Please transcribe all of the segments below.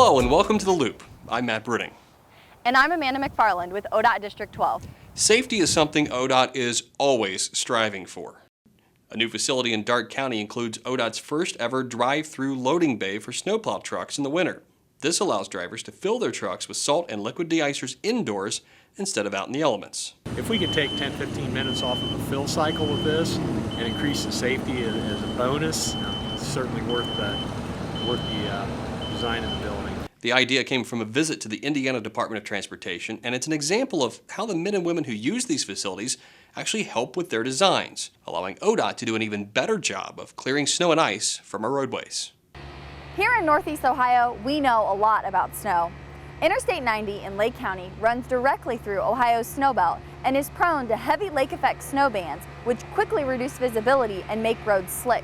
Hello and welcome to The Loop. I'm Matt Bruning. And I'm Amanda McFarland with ODOT District 12. Safety is something ODOT is always striving for. A new facility in Darke County includes ODOT's first ever drive-through loading bay for snowplow trucks in the winter. This allows drivers to fill their trucks with salt and liquid deicers indoors instead of out in the elements. If we could take 10-15 minutes off of the fill cycle with this and increase the safety as a bonus, it's certainly worth the design of the building. The idea came from a visit to the Indiana Department of Transportation, and it's an example of how the men and women who use these facilities actually help with their designs, allowing ODOT to do an even better job of clearing snow and ice from our roadways. Here in Northeast Ohio, we know a lot about snow. Interstate 90 in Lake County runs directly through Ohio's snowbelt and is prone to heavy lake effect snow bands, which quickly reduce visibility and make roads slick.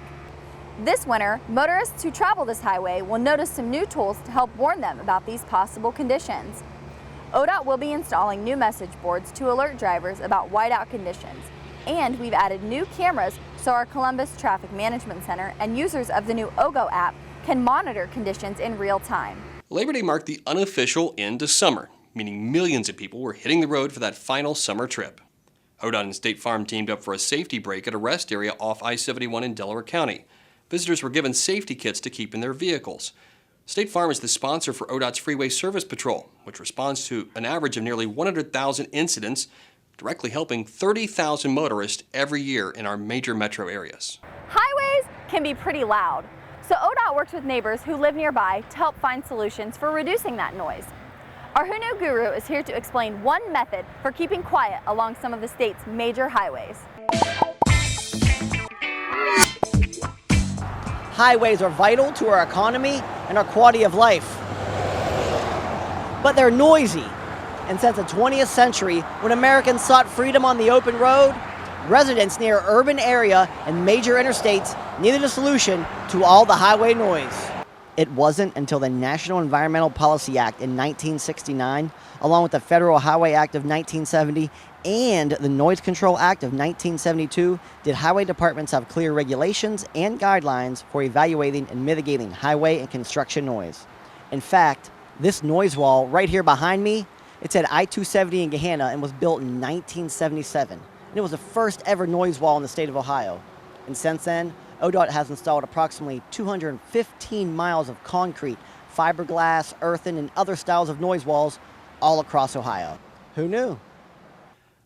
This winter, motorists who travel this highway will notice some new tools to help warn them about these possible conditions. ODOT will be installing new message boards to alert drivers about whiteout conditions, and we've added new cameras so our Columbus Traffic Management Center and users of the new OGO app can monitor conditions in real time. Labor Day marked the unofficial end to summer, meaning millions of people were hitting the road for that final summer trip. ODOT and State Farm teamed up for a safety break at a rest area off I-71 in Delaware County. Visitors were given safety kits to keep in their vehicles. State Farm is the sponsor for ODOT's Freeway Service Patrol, which responds to an average of nearly 100,000 incidents, directly helping 30,000 motorists every year in our major metro areas. Highways can be pretty loud, so ODOT works with neighbors who live nearby to help find solutions for reducing that noise. Our Who Knew Guru is here to explain one method for keeping quiet along some of the state's major highways. Highways are vital to our economy and our quality of life. But they're noisy. And since the 20th century, when Americans sought freedom on the open road, residents near urban area and major interstates needed a solution to all the highway noise. It wasn't until the National Environmental Policy Act in 1969, along with the Federal Highway Act of 1970 and the Noise Control Act of 1972, did highway departments have clear regulations and guidelines for evaluating and mitigating highway and construction noise. In fact, this noise wall right here behind me, it's at I-270 in Gahanna and was built in 1977. And it was the first ever noise wall in the state of Ohio. And since then, ODOT has installed approximately 215 miles of concrete, fiberglass, earthen, and other styles of noise walls all across Ohio. Who knew?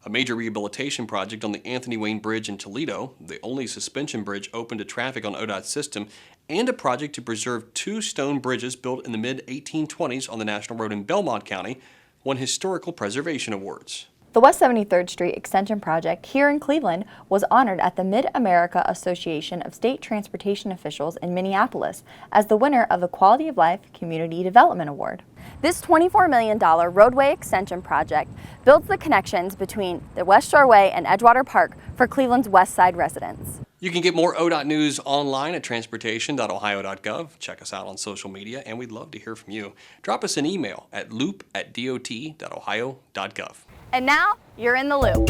A major rehabilitation project on the Anthony Wayne Bridge in Toledo, the only suspension bridge open to traffic on ODOT's system, and a project to preserve two stone bridges built in the mid-1820s on the National Road in Belmont County won historical preservation awards. The West 73rd Street Extension Project here in Cleveland was honored at the Mid-America Association of State Transportation Officials in Minneapolis as the winner of the Quality of Life Community Development Award. This $24 million roadway extension project builds the connections between the West Shore Way and Edgewater Park for Cleveland's West Side residents. You can get more ODOT news online at transportation.ohio.gov. Check us out on social media, and we'd love to hear from you. Drop us an email at loop@dot.ohio.gov. And now, you're in the loop.